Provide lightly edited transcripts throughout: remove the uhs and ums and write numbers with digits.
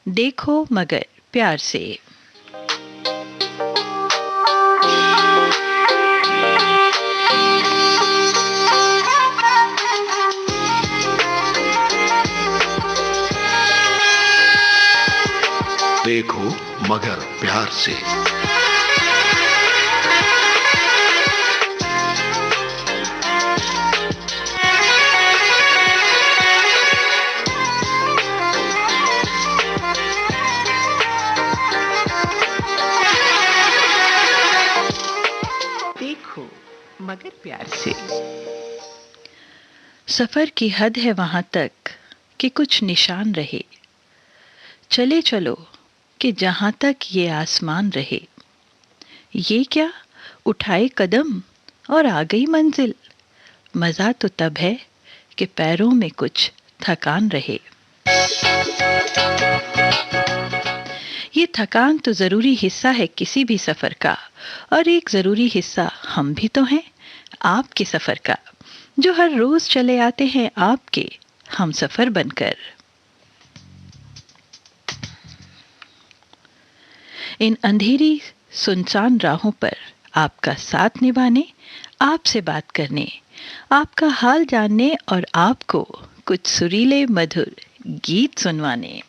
देखो मगर प्यार से। देखो मगर प्यार से। देखो मगर प्यार से। सफर की हद है वहां तक कि कुछ निशान रहे। चले चलो कि जहां तक ये आसमान रहे। ये क्या, उठाए कदम और आ गई मंजिल। मजा तो तब है कि पैरों में कुछ थकान रहे। ये थकान तो ज़रूरी हिस्सा है किसी भी सफ़र का, और एक ज़रूरी हिस्सा हम भी तो हैं आपके सफ़र का, जो हर रोज़ चले आते हैं आपके हम सफ़र बनकर। इन अंधेरी सुनसान राहों पर आपका साथ निभाने, आपसे बात करने, आपका हाल जानने और आपको कुछ सुरीले मधुर गीत सुनवाने।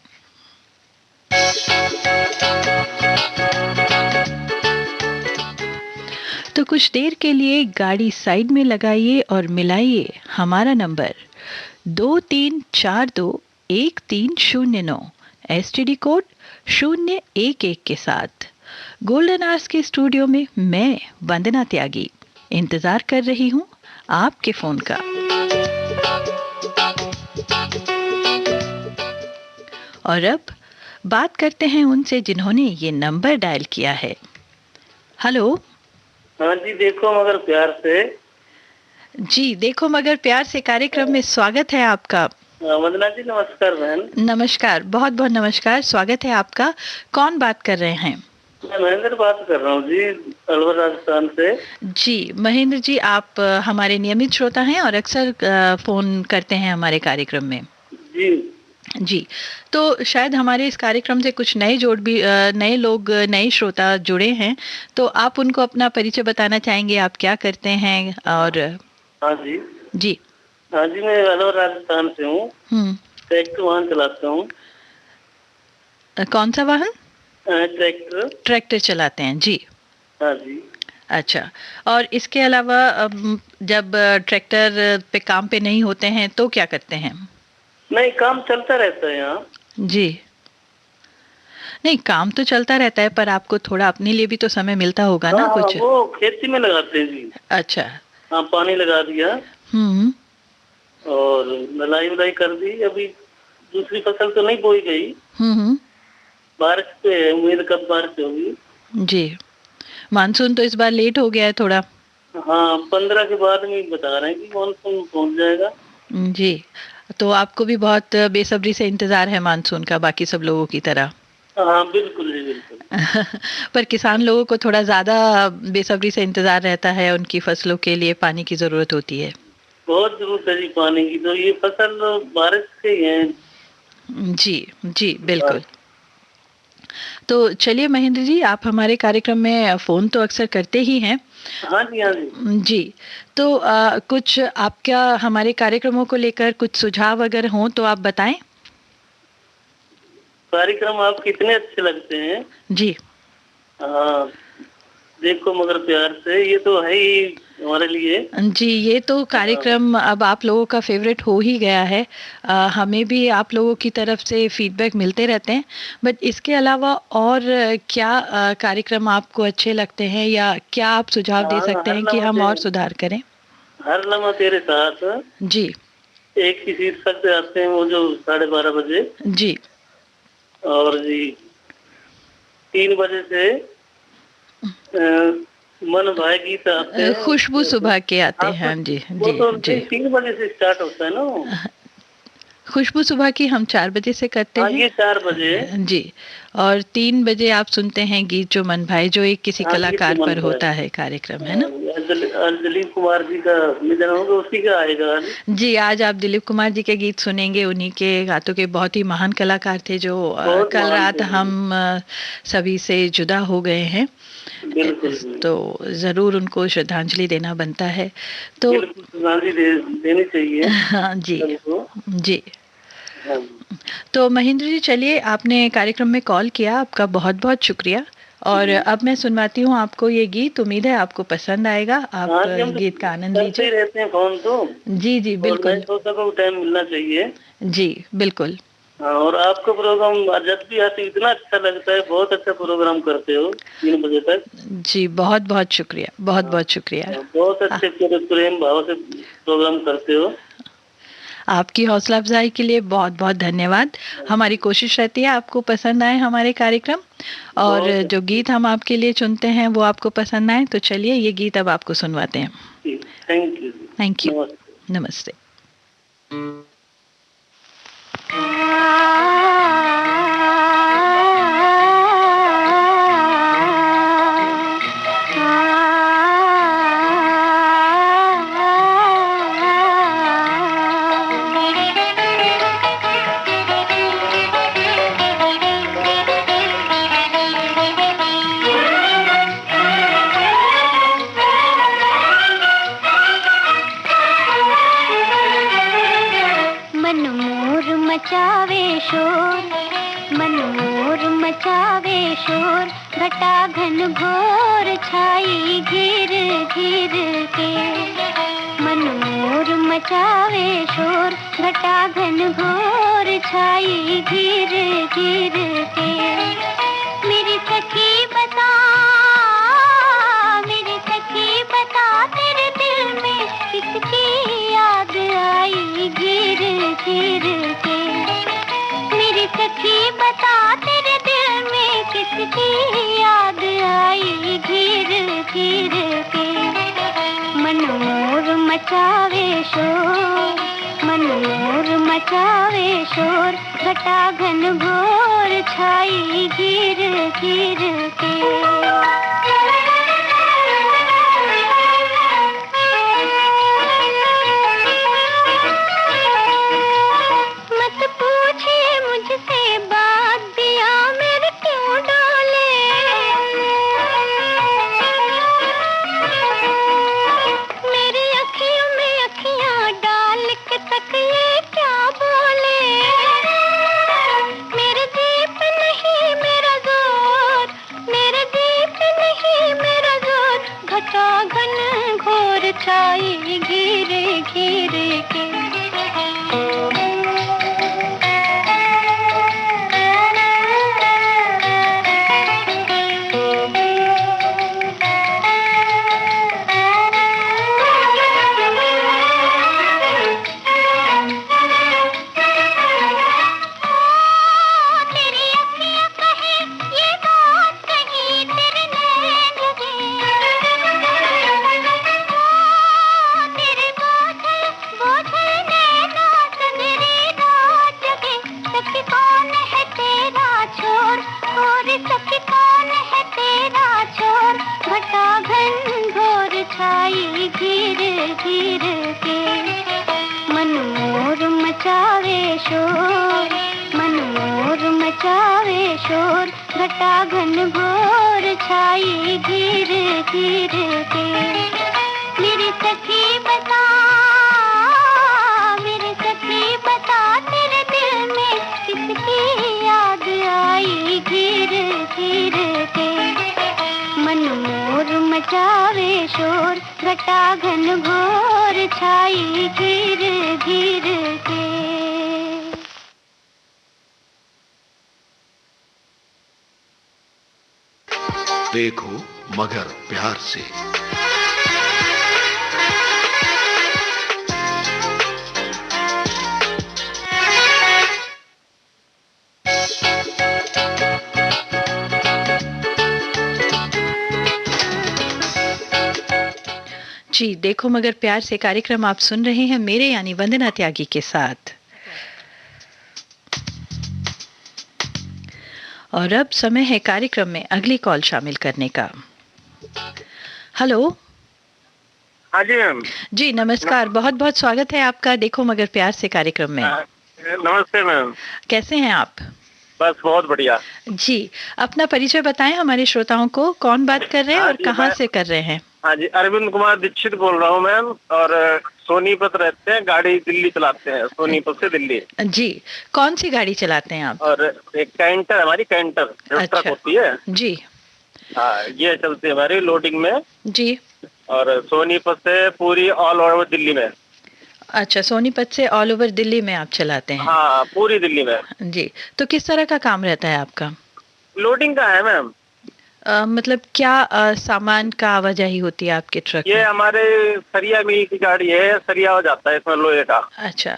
तो कुछ देर के लिए गाड़ी साइड में लगाइए और मिलाइए हमारा नंबर 23421309 एसटीडी कोड 011 के साथ। गोल्डन आवर्स के स्टूडियो में मैं वंदना त्यागी इंतजार कर रही हूँ आपके फोन का। और अब बात करते हैं उनसे जिन्होंने ये नंबर डायल किया है। हेलो। हाँ जी, देखो मगर प्यार से। जी, देखो मगर प्यार से कार्यक्रम में स्वागत है आपका। वंदना जी नमस्कार बहन। नमस्कार, बहुत बहुत नमस्कार, स्वागत है आपका। कौन बात कर रहे हैं? मैं महेंद्र बात कर रहा हूँ जी, अलवर राजस्थान से। जी महेंद्र जी, आप हमारे नियमित श्रोता हैं और अक्सर फोन करते हैं हमारे कार्यक्रम में। जी जी, तो शायद हमारे इस कार्यक्रम से कुछ नए लोग, नए श्रोता जुड़े हैं, तो आप उनको अपना परिचय बताना चाहेंगे, आप क्या करते हैं? और हाँ जी। जी हाँ जी, मैं अलवर राजस्थान से हूँ। ट्रैक्टर वाहन चलाता हूँ। कौन सा वाहन? ट्रैक्टर। ट्रैक्टर चलाते हैं जी। हाँ जी। अच्छा, और इसके अलावा जब ट्रैक्टर पे काम पे नहीं होते हैं तो क्या करते हैं? नहीं, काम चलता रहता है यहाँ। जी, नहीं काम तो चलता रहता है, पर आपको थोड़ा अपने लिए भी तो समय मिलता होगा ना कुछ? वो खेती में लगाते हैं जी। अच्छा। हाँ, पानी लगा दिया और मलाई कर दी। अभी दूसरी फसल तो नहीं बोई गई। बारिश पे है, उम्मीद कब बारिश होगी। जी, मानसून तो इस बार लेट हो गया है थोड़ा। हाँ, 15 के बाद में बता रहे हैं कि मानसून पहुंच जाएगा। जी, तो आपको भी बहुत बेसब्री से इंतजार है मानसून का, बाकी सब लोगों की तरह। हाँ बिल्कुल जी, बिल्कुल। पर किसान लोगों को थोड़ा ज्यादा बेसब्री से इंतजार रहता है, उनकी फसलों के लिए पानी की जरूरत होती है। बहुत जरूरत है जी पानी की, तो ये फसल बारिश से ही है। जी जी बिल्कुल। तो चलिए महेंद्र जी, आप हमारे कार्यक्रम में फ़ोन तो अक्सर करते ही हैं। हाँ जी, हाँ जी। जी, तो कुछ आपका हमारे कार्यक्रमों को लेकर कुछ सुझाव अगर हों तो आप बताएं। कार्यक्रम आप कितने अच्छे लगते हैं जी। हाँ, देखो मगर प्यार से, ये तो है ही हमारे लिए। जी, ये तो कार्यक्रम अब आप लोगों का फेवरेट हो ही गया है। हमें भी आप लोगों की तरफ से फीडबैक मिलते रहते हैं, बट इसके अलावा और क्या कार्यक्रम आपको अच्छे लगते हैं, या क्या आप सुझाव दे सकते हैं कि हम और सुधार करें? हर लम्हा तेरे साथ जी। एक ही शीर्षक से आते हैं, वो जो 12:30 बजे। जी। और जी 3 बजे से मन भाई गीत आते हैं। खुशबू सुबह के आते हैं। जी वो जी तो जी। 3 बजे से स्टार्ट होता है ना। खुशबू सुबह की हम 4 बजे से करते हैं। ये 4 बजे। जी, और 3 बजे आप सुनते हैं गीत जो मन भाए, जो एक किसी हाँ, गीत कलाकार जो मन पर भाए। होता है कार्यक्रम, है ना? आज दिलीप कुमार जी का निधन होगा, उसी का आएगा आज। जी, आज आप दिलीप कुमार जी के गीत सुनेंगे। उन्हीं के गातों के बहुत ही महान कलाकार थे जो बहुत कल महान रात थे। हम सभी से जुदा हो गए हैं। बिल्कुल तो ज़रूर उनको श्रद्धांजलि देना बनता है। तो बिल्कुल श्रद्धांजलि देनी चाहिए हाँ जी, सबको। जी। हाँ, तो महेंद्र जी, चलिए, आपने कार्यक्रम में कॉल किया, आपका बहुत-बहुत शुक्रिया। और अब मैं सुनवाती हूँ आपको ये गीत, उम्मीद है आपको पसंद आएगा। आप हाँ जी, हम तो गीत का आनंद करते ही लीजिए। रहते हैं फोन तो। जी, जी, और मैं बिल्कुल। सोचता हूँ टाइम मिलना चाहिए। जी, बिल्कुल। हाँ, और आपका प्रोग्राम जब भी आते इतना अच्छा लगता है, बहुत अच्छा प्रोग्राम करते हो 3 बजे तक। जी, बहुत-बहुत शुक्रिया, हाँ, बहुत-बहुत शुक्रिया। बहुत आ अच्छे प्रेम भाव से प्रोग्राम करते हो। आपकी हौसला अफ़ज़ाई के लिए बहुत-बहुत धन्यवाद। हमारी कोशिश रहती है आपको पसंद आए हमारे कार्यक्रम, और बहुत जो गीत हम आपके लिए चुनते हैं वो आपको पसंद आए। तो चलिए, ये गीत अब आपको सुनवाते हैं। अच्छी। Thank you. Thank you. नमस्ते। नमस्ते। मन मोर मचावे शोर, मन मोर मचावे शोर, घटा घन घोर छाई घिर घिर के। मन मोर मचावे शोर, घटा घन घोर छाई घिर घिर के। मेरी सखी बता, मेरी सखी बता, तेरे दिल में किसकी याद आई घिर घिर के। मेरी सखी बता, तेरे दिल में किसकी याद आई घिर घिर के। मन मोर मचावे शोर, मन मोर मचावे शोर, घटा घन घोर छाई घिर घिर के। मत पूछिए मुझसे बात, दिया मेरे क्यों डाले। मेरी अखियों में अखियां डाल के तक ये क्या बोले। मेरे दीप नहीं मेरा जोर, मेरे दीप नहीं मेरा जोर, घटा घन घोर छाई घिर घिर के। तेरी अखियाँ कहे ये बात कही, तेरे नैन लगे। तेरे बोझल बोझल नैना सजरी रात जगे। सखी कौन है तेरा छोर, और सखी कौन है तेरा छोर, घटा घन घोर छाई घिर घिर के। मन मोर मचावे शोर, मन मोर मचावे शोर, घटा घन घोर छाई घिर घिर के। मेरी सखी बता, मेरी सखी बता, तेरे दिल में किसकी याद आई घिर घिर के। मन मोर मचावे शोर, घटा घन घोर छाई घिर घिर के। देखो मगर प्यार से। जी, देखो मगर प्यार से कार्यक्रम आप सुन रहे हैं मेरे यानी वंदना त्यागी के साथ। और अब समय है कार्यक्रम में अगली कॉल शामिल करने का। हेलो। हाँ जी मैम। जी नमस्कार, बहुत बहुत स्वागत है आपका देखो मगर प्यार से कार्यक्रम में। नमस्ते मैम। कैसे हैं आप? बस बहुत बढ़िया जी, अपना परिचय बताएं हमारे श्रोताओं को, कौन बात कर रहे हैं और कहाँ से कर रहे हैं? हाँ जी, अरविंद कुमार दीक्षित बोल रहा हूँ मैम, और सोनीपत रहते हैं, गाड़ी दिल्ली चलाते हैं, सोनीपत से दिल्ली। जी, कौन सी गाड़ी चलाते हैं आप? और एक कैंटर, हमारी कैंटर ट्रक होती है जी। हाँ, ये चलती है हमारी लोडिंग में जी। और सोनीपत से पूरी ऑल ओवर दिल्ली में। अच्छा, सोनीपत से ऑल ओवर दिल्ली में आप चलाते हैं? हाँ, पूरी दिल्ली में। जी, तो किस तरह का काम रहता है आपका? लोडिंग का है मैम। मतलब क्या सामान का आवाजाही होती है आपके ट्रक में? ये हमारे सरिया मिल की गाड़ी है, सरिया हो जाता है इसमें लोहे का। अच्छा,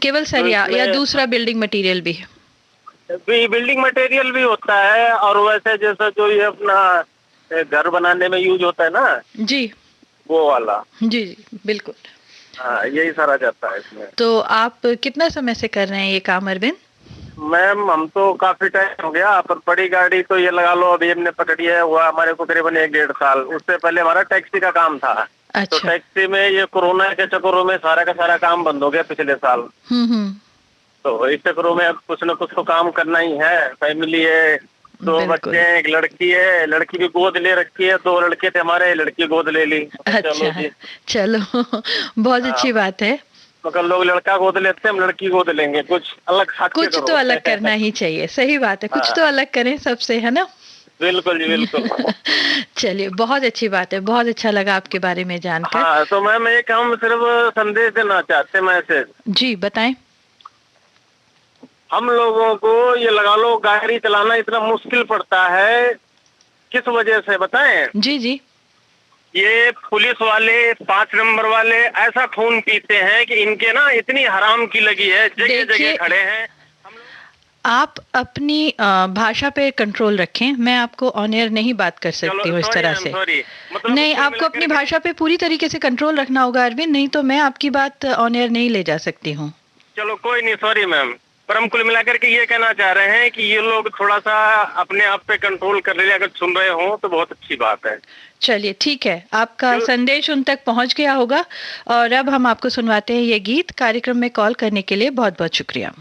केवल सरिया या दूसरा बिल्डिंग मटेरियल भी? बिल्डिंग मटेरियल भी होता है, और वैसे जैसा जो ये अपना घर बनाने में यूज होता है ना जी, वो वाला। जी जी बिल्कुल। हाँ, यही सारा जाता है इसमें। तो आप कितना समय से कर रहे हैं ये काम अरविंद? मैम हम तो काफी टाइम हो गया, पर बड़ी गाड़ी तो ये लगा लो अभी हमने पकड़ी है हुआ हमारे को करीबन 1-1.5 साल। उससे पहले हमारा टैक्सी का काम था। अच्छा। तो टैक्सी में ये कोरोना के चक्करों में सारा का सारा काम बंद हो गया पिछले साल। तो इस चक्करों में अब कुछ न कुछ तो काम करना ही है। फैमिली है, 2 बच्चे हैं, एक लड़की है, लड़की की गोद ले रखी है, 2 लड़के थे हमारे, लड़की गोद ले ली। अच्छा, चलो बहुत अच्छी बात है। मतलब लोग लड़का गोद लेते हैं, हम लड़की गोद लेंगे, कुछ अलग कुछ तो अलग करना ही चाहिए। सही बात है, कुछ तो अलग करें सबसे, है ना? बिल्कुल जी बिल्कुल। चलिए, बहुत अच्छी बात है, बहुत अच्छा लगा आपके बारे में जानकर। हाँ, तो मैम एक हम सिर्फ संदेश देना चाहते, मैसेज। जी बताएं। हम लोगों को ये लगा लो गाड़ी चलाना इतना मुश्किल पड़ता है, किस वजह से बताएं? जी जी। ये पुलिस वाले, 5 नंबर वाले ऐसा खून पीते हैं कि इनके ना इतनी हराम की लगी है, जगह जगह खड़े हैं। आप अपनी भाषा पे कंट्रोल रखें। मैं आपको ऑन एयर नहीं बात कर सकती हूँ इस तरह से। मतलब नहीं, आपको अपनी भाषा पे पूरी तरीके से कंट्रोल रखना होगा अरविंद, नहीं तो मैं आपकी बात ऑन एयर नहीं ले जा सकती हूँ। चलो कोई नहीं, सॉरी मैम। पर हम कुल मिलाकर के ये कहना चाह रहे हैं कि ये लोग थोड़ा सा अपने आप पे कंट्रोल कर ले, अगर सुन रहे हो तो बहुत अच्छी बात है। चलिए ठीक है, आपका संदेश उन तक पहुंच गया होगा। और अब हम आपको सुनवाते हैं ये गीत। कार्यक्रम में कॉल करने के लिए बहुत बहुत शुक्रिया।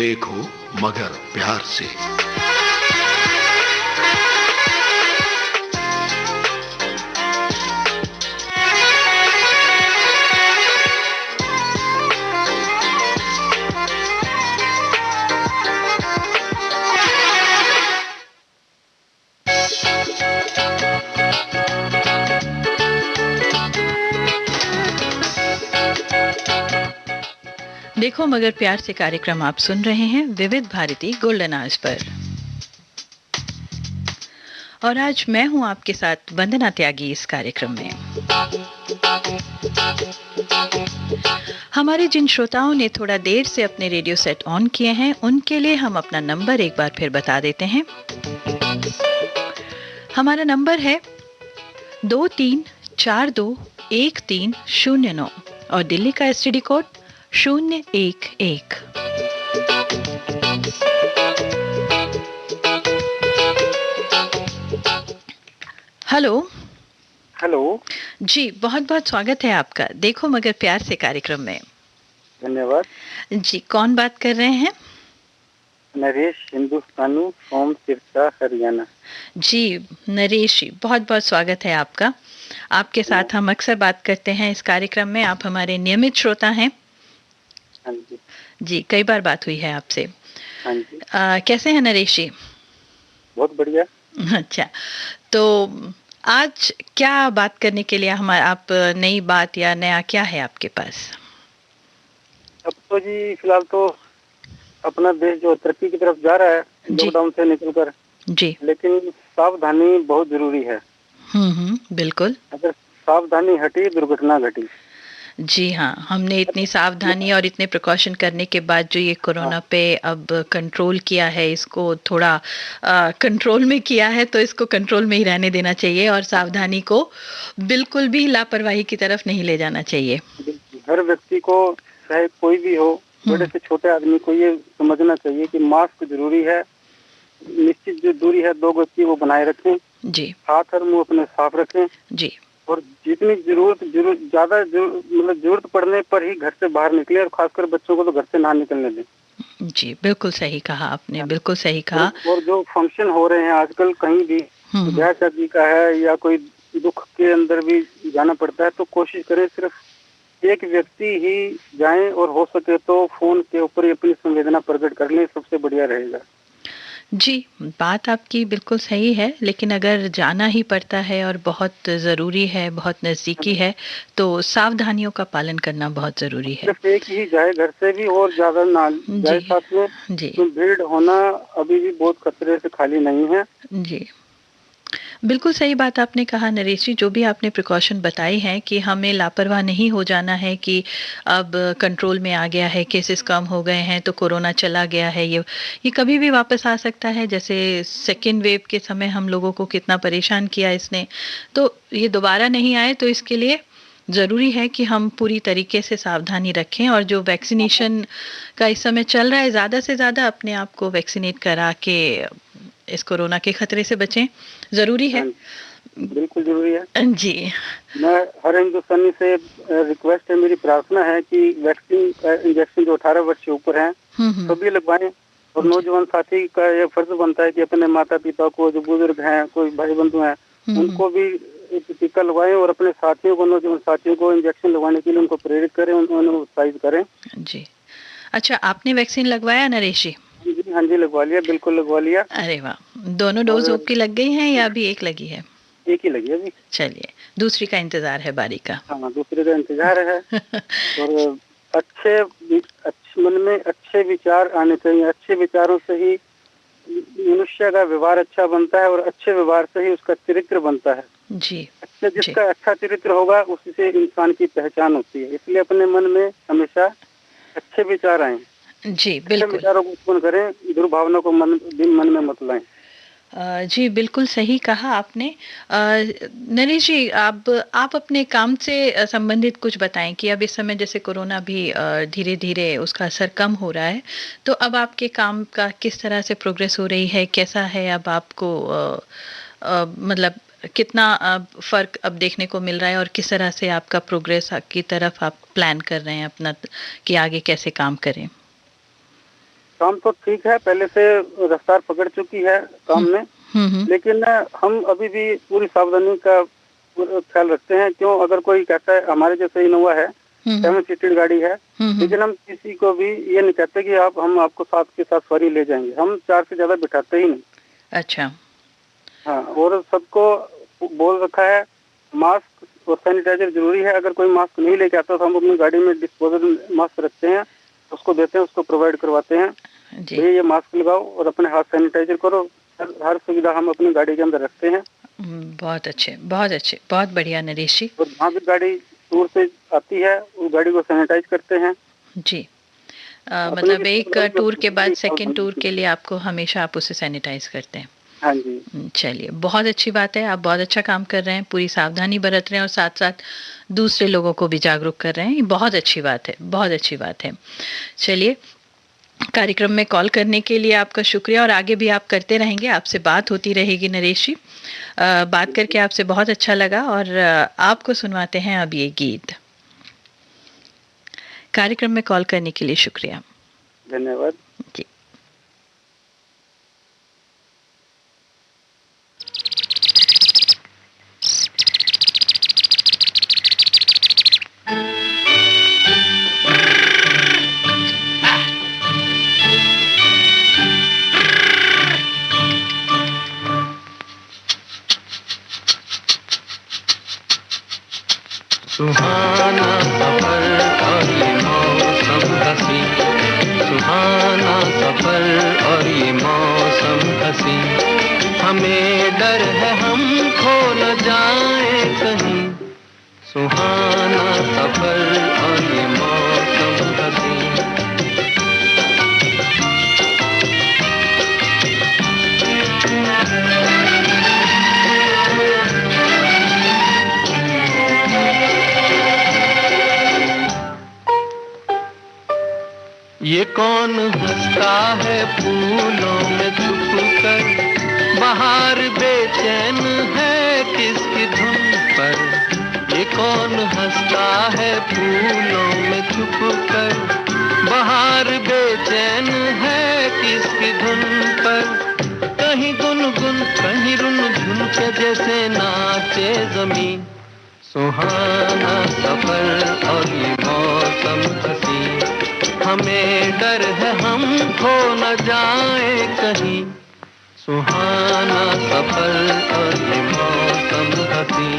देखो मगर प्यार से। देखो मगर प्यार से कार्यक्रम आप सुन रहे हैं विविध भारती गोल्डन आवर्स पर। और आज मैं हूं आपके साथ वंदना त्यागी इस कार्यक्रम में। हमारे जिन श्रोताओं ने थोड़ा देर से अपने रेडियो सेट ऑन किए हैं उनके लिए हम अपना नंबर एक बार फिर बता देते हैं। हमारा नंबर है 23421309 और दिल्ली का एसटीडी कोड 011। हेलो हेलो जी, बहुत बहुत स्वागत है आपका देखो मगर प्यार से कार्यक्रम में। धन्यवाद जी, कौन बात कर रहे हैं? नरेश हिंदुस्तानी फ्रॉम सिरसा हरियाणा। जी नरेश जी, बहुत बहुत स्वागत है आपका। आपके साथ हम अक्सर बात करते हैं इस कार्यक्रम में, आप हमारे नियमित श्रोता हैं। हाँ जी जी, कई बार बात हुई है आपसे। हाँ जी। कैसे हैं नरेश जी? बहुत बढ़िया। अच्छा, तो आज क्या बात करने के लिए आप नई बात या नया क्या है आपके पास? अब तो जी फिलहाल तो अपना देश जो तरक्की की तरफ जा रहा है लॉकडाउन से निकलकर जी, लेकिन सावधानी बहुत जरूरी है। बिल्कुल। अगर सावधानी हटी दुर्घटना घटी। जी हाँ, हमने इतनी सावधानी और इतने प्रिकॉशन करने के बाद जो ये कोरोना पे अब कंट्रोल किया है, इसको थोड़ा कंट्रोल में किया है, तो इसको कंट्रोल में ही रहने देना चाहिए और सावधानी को बिल्कुल भी लापरवाही की तरफ नहीं ले जाना चाहिए। हर व्यक्ति को चाहे कोई भी हो, बड़े से छोटे आदमी को ये समझना चाहिए कि मास्क जरूरी है। निश्चित जो दूरी है 2 गज की वो बनाए रखें जी, हाथ और मुंह अपने साफ रखें जी, और जितनी ज्यादा मतलब जरूरत पड़ने पर ही घर से बाहर निकले और खासकर बच्चों को तो घर से ना निकलने दें। जी, बिल्कुल सही कहा आपने, बिल्कुल सही कहा। और जो फंक्शन हो रहे हैं आजकल कहीं भी ब्याह शादी का है या कोई दुख के अंदर भी जाना पड़ता है, तो कोशिश करें सिर्फ एक व्यक्ति ही जाएं और हो सके तो फोन के ऊपर ही अपनी संवेदना प्रकट कर लें, सबसे बढ़िया रहेगा। जी, बात आपकी बिल्कुल सही है, लेकिन अगर जाना ही पड़ता है और बहुत ज़रूरी है, बहुत नज़दीकी है, तो सावधानियों का पालन करना बहुत ज़रूरी है। सिर्फ एक ही जाए घर से भी और ज्यादा ना जाए साथ में। जी, तो भीड़ होना अभी भी बहुत खतरे से खाली नहीं है। जी, बिल्कुल सही बात आपने कहा नरेश जी। जो भी आपने प्रिकॉशन बताई हैं कि हमें लापरवाह नहीं हो जाना है कि अब कंट्रोल में आ गया है, केसेस कम हो गए हैं तो कोरोना चला गया है, ये कभी भी वापस आ सकता है। जैसे सेकेंड वेव के समय हम लोगों को कितना परेशान किया इसने, तो ये दोबारा नहीं आए, तो इसके लिए ज़रूरी है कि हम पूरी तरीके से सावधानी रखें और जो वैक्सीनेशन का इस समय चल रहा है, ज़्यादा से ज़्यादा अपने आप को वैक्सीनेट करा के इस कोरोना के खतरे से बचें, ज़रूरी है। बिल्कुल जरूरी है जी। मैं हर हिंदुस्तानी से रिक्वेस्ट है, मेरी प्रार्थना है कि वैक्सीन का इंजेक्शन जो 18 वर्ष से ऊपर हैं सभी लगवाएं और नौजवान साथी का ये फर्ज बनता है कि अपने माता पिता को, जो बुजुर्ग हैं, कोई भाई बंधु हैं, उनको भी टीका लगवाएं और अपने साथियों को, नौजवान साथियों को इंजेक्शन लगवाने के लिए उनको प्रेरित करें, उन्हें उत्साहित करें। जी, अच्छा, आपने वैक्सीन लगवाया नरेश जी? हाँ जी, लगवा लिया, बिल्कुल लगवा लिया। अरे वाह, दोनों डोज आपकी लग गई हैं या अभी एक लगी है? एक ही लगी है अभी। चलिए, दूसरी का इंतजार है बारी का। हाँ, दूसरे का इंतजार है। और अच्छे मन में अच्छे विचार आने चाहिए। अच्छे विचारों से ही मनुष्य का व्यवहार अच्छा बनता है और अच्छे व्यवहार से ही उसका चरित्र बनता है। जी, जिसका अच्छा चरित्र होगा उसी से इंसान की पहचान होती है। इसलिए अपने मन में हमेशा अच्छे विचार आए। जी, बिल्कुल। विचारों को उत्पन्न करें, दुर्भावना को मन में मत लाएं। जी, बिल्कुल सही कहा आपने। नरेश जी, आप अपने काम से संबंधित कुछ बताएं कि अब इस समय जैसे कोरोना भी धीरे-धीरे उसका असर कम हो रहा है, तो अब आपके काम का किस तरह से प्रोग्रेस हो रही है? कैसा है अब आपको मतलब कितना फ़र्क अब देखने को मिल रहा है और किस तरह से आपका प्रोग्रेस की तरफ आप प्लान कर रहे हैं अपना कि आगे कैसे काम करें? काम तो ठीक है, पहले से रफ्तार पकड़ चुकी है काम में, लेकिन हम अभी भी पूरी सावधानी का ख्याल रखते हैं। क्यों, अगर कोई कहता है, हमारे जैसे इनोवा है, 7 सीटेड गाड़ी है, लेकिन हम किसी को भी ये नहीं कहते कि हम आपको साथ के साथ सवारी ले जाएंगे, हम 4 से ज्यादा बिठाते ही नहीं। अच्छा। हाँ, और सबको बोल रखा है मास्क और सैनिटाइजर जरूरी है। अगर कोई मास्क नहीं लेके आता तो हम अपनी गाड़ी में डिस्पोजेबल मास्क रखते हैं, उसको देते हैं, उसको प्रोवाइड करवाते हैं, ये मास्क लगाओ और अपने हाथ सैनिटाइजर करो। हर सुविधा हम अपनी गाड़ी के अंदर रखते हैं। बहुत अच्छे, बहुत अच्छे, बहुत बढ़िया नरेश जी। और जहाँ भी गाड़ी दूर से आती है उस गाड़ी को सैनिटाइज करते हैं जी। मतलब एक टूर के बाद सेकंड टूर के लिए आपको हमेशा आप उसे सैनिटाइज करते हैं। हाँ जी। चलिए, बहुत अच्छी बात है, आप बहुत अच्छा काम कर रहे हैं, पूरी सावधानी बरत रहे हैं और साथ साथ दूसरे लोगों को भी जागरूक कर रहे हैं। ये बहुत अच्छी बात है, बहुत अच्छी बात है। चलिए, कार्यक्रम में कॉल करने के लिए आपका शुक्रिया और आगे भी आप करते रहेंगे, आपसे बात होती रहेगी नरेश जी। बात करके आपसे बहुत अच्छा लगा और आपको सुनवाते हैं अब ये गीत। कार्यक्रम में कॉल करने के लिए शुक्रिया। धन्यवाद जी। सुहाना सफर और ये मौसम हसी, सुहाना सफर और ये मौसम हसी, हमें डर है हम खो न जाए कहीं, सुहाना सफर और ये मौसम हसी। ये कौन हंसता है फूलों में छुपकर, बाहर बेचैन है किसकी धुन पर। ये कौन हंसता है फूलों में छुपकर, बाहर बेचैन है किसकी धुन पर। कहीं गुनगुन कहीं रुनझुन के जैसे नाचे जमीन, सुहाना सफर और ये मौसम हसी, हमें डर है हम खो न जाए कहीं, सुहाना सफर और ये मौसम हसी।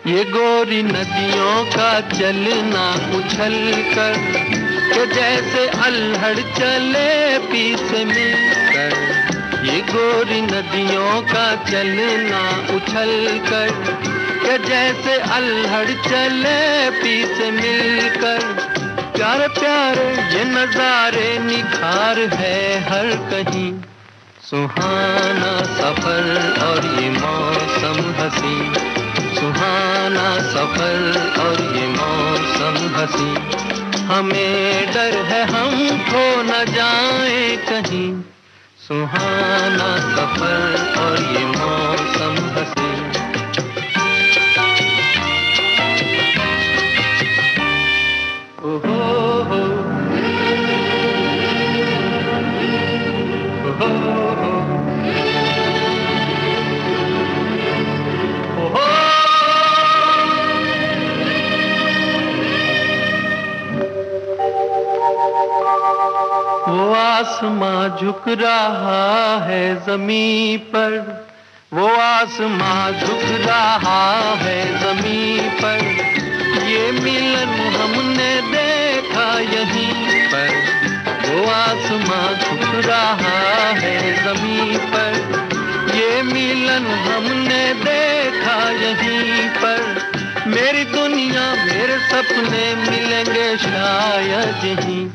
ये गोरी नदियों का चलना उछल कर, के जैसे अल्हड़ चले पीस मिलकर। ये गोरी नदियों का चलना उछल कर, के जैसे अल्हड़ चले पीस मिलकर। प्यारे प्यारे ये नजारे निखार है हर कहीं, सुहाना सफर और ये मौसम हसी, सुहाना सफर और ये मौसम हसी, हमें डर है हम खो न जाए कहीं, सुहाना सफर और ये मौसम हसी। ओहो हो, ओहो हो, ओहो। वो आसमां झुक रहा है ज़मीं पर, वो आसमां झुक रहा है ज़मीं पर। ये मिलन हमने देखा यहीं पर, वो आसमां झुक रहा है ज़मीं पर। ये मिलन हमने देखा यहीं पर। मेरी दुनिया मेरे सपने मिलेंगे शायद यहीं,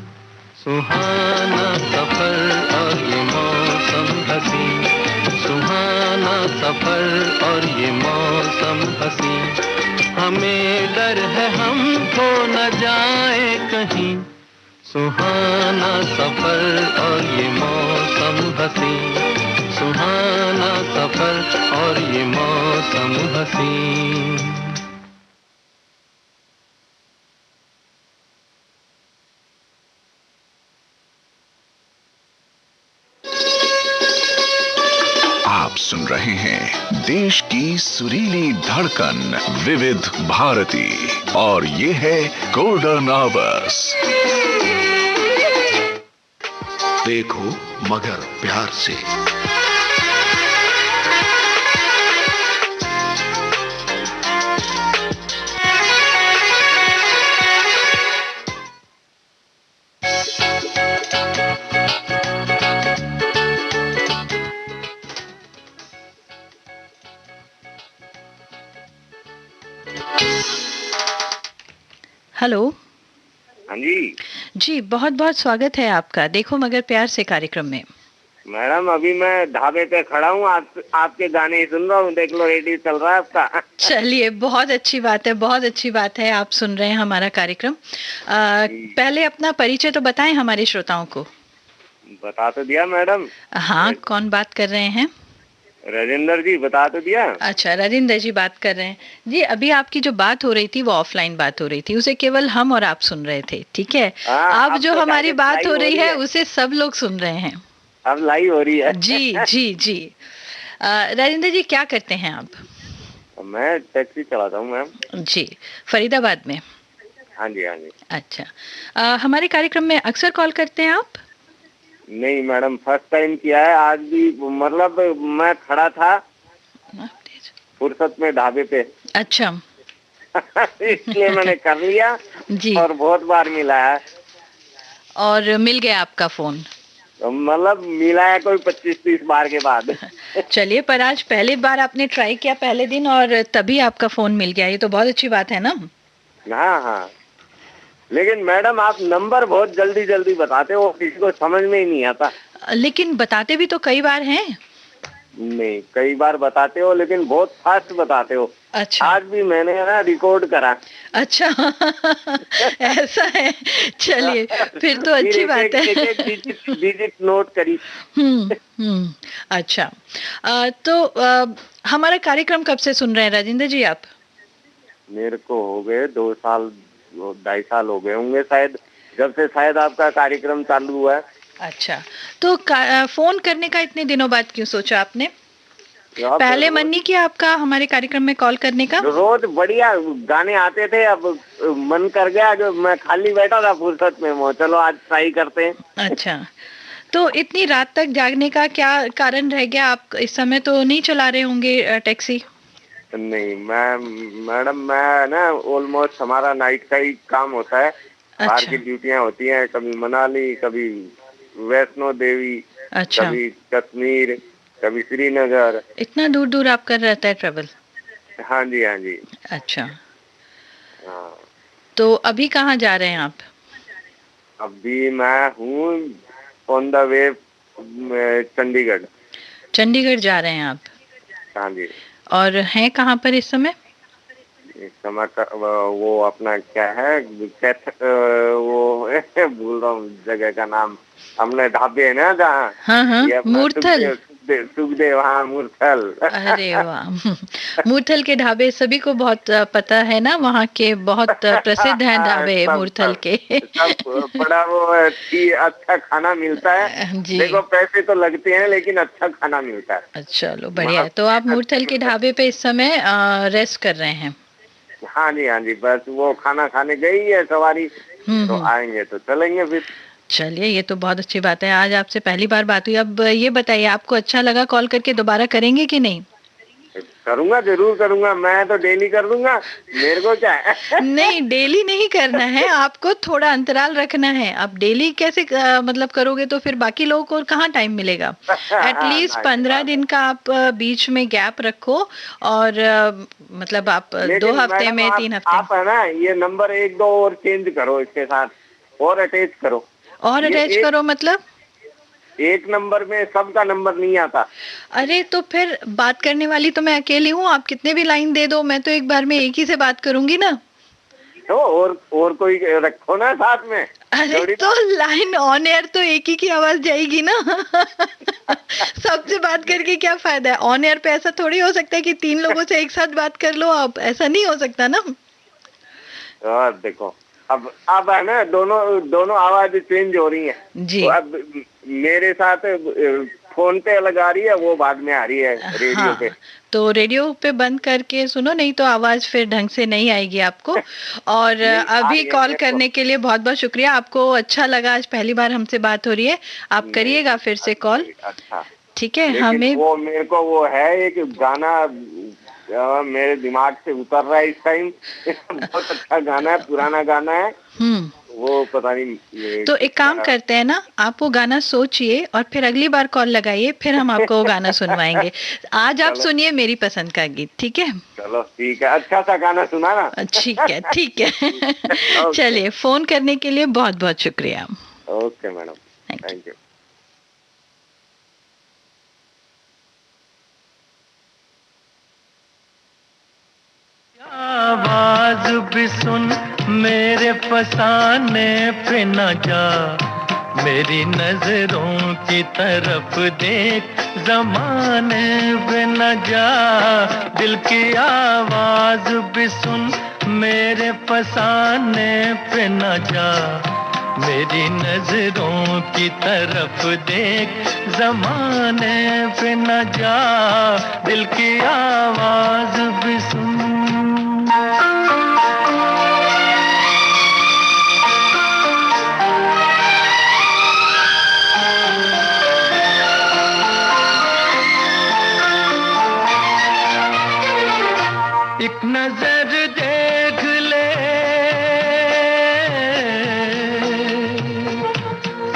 सुहाना सफर और ये मौसम हसी, सुहाना सफर और ये मौसम हसी, हमें डर है हम खो न जाए कहीं, सुहाना सफर और ये मौसम मौसम हसी, सुहाना सफर और ये मौसम हसी। आप सुन रहे हैं देश की सुरीली धड़कन विविध भारती और ये है गोल्डन आवर्स। देखो मगर प्यार से। हेलो। हाँ जी जी, बहुत बहुत स्वागत है आपका देखो मगर प्यार से कार्यक्रम में। मैडम, अभी मैं ढाबे पे खड़ा हूँ, आपके गाने ही सुन रहा हूँ। देख लो, रेडियो चल रहा है आपका। चलिए, बहुत अच्छी बात है, बहुत अच्छी बात है, आप सुन रहे हैं हमारा कार्यक्रम। पहले अपना परिचय तो बताएं हमारे श्रोताओं को। बता तो दिया मैडम। हाँ, कौन बात कर रहे हैं? राजेंद्र जी, बता तो दिया। अच्छा, राजेंद्र जी बात कर रहे हैं जी। अभी आपकी जो बात हो रही थी वो ऑफलाइन बात हो रही थी, उसे केवल हम और आप सुन रहे थे, ठीक है? अब जो तो हमारी बात हो रही है उसे सब लोग सुन रहे हैं। अब लाइव हो रही है। जी जी जी। राजेंद्र जी, क्या करते हैं आप? मैं टैक्सी चलाता हूँ मैम। जी, फरीदाबाद में? हाँ जी हाँ जी। अच्छा, हमारे कार्यक्रम में अक्सर कॉल करते हैं आप? नहीं मैडम, फर्स्ट टाइम किया है आज भी। मतलब मैं खड़ा था फुर्सत में ढाबे पे। अच्छा। इसलिए मैंने कर लिया जी। और बहुत बार मिला है। और मिल गया आपका फोन? मतलब मिला है कोई 25-30 बार के बाद। चलिए, पर आज पहली बार आपने ट्राई किया पहले दिन और तभी आपका फोन मिल गया, ये तो बहुत अच्छी बात है ना? हाँ हाँ, लेकिन मैडम आप नंबर बहुत जल्दी जल्दी बताते हो, किसी को समझ में ही नहीं आता। लेकिन बताते भी तो कई बार हैं। नहीं, कई बार बताते हो लेकिन बहुत फास्ट बताते हो। अच्छा। आज भी मैंने ना रिकॉर्ड करा। अच्छा। ऐसा है, चलिए फिर तो अच्छी बात है। डिजिट नोट करी। अच्छा। तो हमारा कार्यक्रम कब से सुन रहे हैं राजेंद्र जी आप? मेरे को हो गए 2 साल 2.5 साल हो गए होंगे शायद, जब से शायद आपका कार्यक्रम चालू हुआ है। अच्छा, तो फोन करने का इतने दिनों बाद क्यों सोचा आपने? पहले मन नहीं किया आपका हमारे कार्यक्रम में कॉल करने का? रोज बढ़िया गाने आते थे, अब मन कर गया कि मैं खाली बैठा था फुर्सत में, चलो आज ट्राई करते हैं। अच्छा, तो इतनी रात तक जागने का क्या कारण रह गया? आप इस समय तो नहीं चला रहे होंगे टैक्सी? नहीं मैडम, मैं ना ऑलमोस्ट हमारा नाइट का ही काम होता है। बाहर की ड्यूटियां होती हैं, कभी मनाली, कभी वैष्णो देवी, कभी कश्मीर, कभी श्रीनगर। इतना दूर दूर आप कर रहता है ट्रेवल? हाँ जी हाँ जी। अच्छा। हाँ, तो अभी कहाँ जा रहे हैं आप? अभी मैं हूँ on the way Chandigarh. Chandigarh जा रहे हैं आप? हाँ जी। और हैं कहाँ पर इस समय? इस समय वो अपना क्या है, वो भूल रहा हूँ जगह का नाम। हमने ढाबे है ना जहाँ। हाँ, मूर्थल। सुखदेव, हाँ मूर्थल। अरे वाह, मूर्थल के ढाबे सभी को बहुत पता है ना, वहाँ के बहुत प्रसिद्ध हैं ढाबे मूर्थल के। बड़ा वो अच्छा खाना मिलता है जी। देखो पैसे तो लगते हैं लेकिन अच्छा खाना मिलता है। चलो बढ़िया है। तो आप मूर्थल के ढाबे पे इस समय रेस्ट कर रहे हैं? हाँ जी हाँ जी, बस वो खाना खाने गई है सवारी, तो आएंगे तो चलेंगे फिर। चलिए, ये तो बहुत अच्छी बात है, आज आपसे पहली बार बात हुई। अब ये बताइए, आपको अच्छा लगा कॉल करके? दोबारा करेंगे कि नहीं? करूंगा, जरूर करूंगा, मैं तो डेली कर दूंगा, मेरे को क्या है। नहीं, डेली नहीं करना है, आपको थोड़ा अंतराल रखना है। आप डेली कैसे मतलब करोगे तो फिर बाकी लोगों को कहाँ टाइम मिलेगा? एटलीस्ट 15 दिन का आप बीच में गैप रखो, और मतलब आप 2 हफ्ते में 3 हफ्ते। आप है ना, ये नंबर 1-2 और चेंज करो, इसके साथ और अटैच करो। और अटैच करो मतलब? एक नंबर में सबका नंबर नहीं आता। अरे तो फिर बात करने वाली तो मैं अकेली हूँ, आप कितने भी लाइन दे दो, मैं तो एक बार में एक ही से बात करूंगी ना। बैठो और कोई रखो ना साथ में। अरे तो लाइन ऑन एयर तो एक ही की आवाज जाएगी ना। सबसे बात करके क्या फायदा है? ऑन एयर पे ऐसा थोड़ी हो सकता है कि 3 लोगों से एक साथ बात कर लो आप, ऐसा नहीं हो सकता ना। देखो अब है ना, दोनों आवाज चेंज हो रही है जी। तो अब मेरे साथ फोन पे लगा रही है, वो बाद में आ रही है रेडियो पे। तो रेडियो पे बंद करके सुनो, नहीं तो आवाज फिर ढंग से नहीं आएगी आपको। और अभी कॉल करने के लिए बहुत बहुत शुक्रिया। आपको अच्छा लगा, आज पहली बार हमसे बात हो रही है, आप करिएगा फिर से कॉल। अच्छा ठीक है। हमें वो मेरे को वो है एक गाना मेरे दिमाग से उतर रहा है इस टाइम। बहुत अच्छा गाना है, पुराना गाना है। वो पता नहीं। तो एक काम करते हैं ना, आप वो गाना सोचिए और फिर अगली बार कॉल लगाइए, फिर हम आपको वो गाना सुनवाएंगे। आज आप सुनिए मेरी पसंद का गीत, ठीक है? चलो ठीक है, अच्छा सा गाना सुना ना। ठीक है ठीक है। चलिए, फोन करने के लिए बहुत बहुत शुक्रिया। Okay madam, thank you. आवाज भी सुन मेरे फसाने पे न जा, मेरी नजरों की तरफ देख जमाने पे न जा। दिल की आवाज भी सुन मेरे फसाने पे न जा, मेरी नजरों की तरफ देख जमाने पे न जा। दिल की आवाज भी सुन। एक नजर देख ले,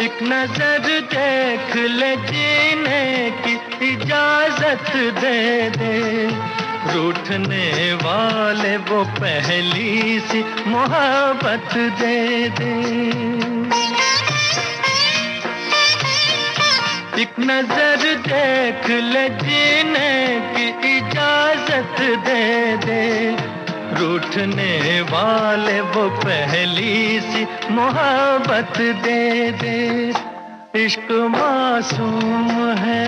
एक नजर देख ले, जीने की इजाजत दे दे। रूठने वाले वो पहली सी मोहब्बत दे दे। एक नजर देख ले, जीने की इजाजत दे दे। रूठने वाले वो पहली सी मोहब्बत दे दे। इश्क मासूम है,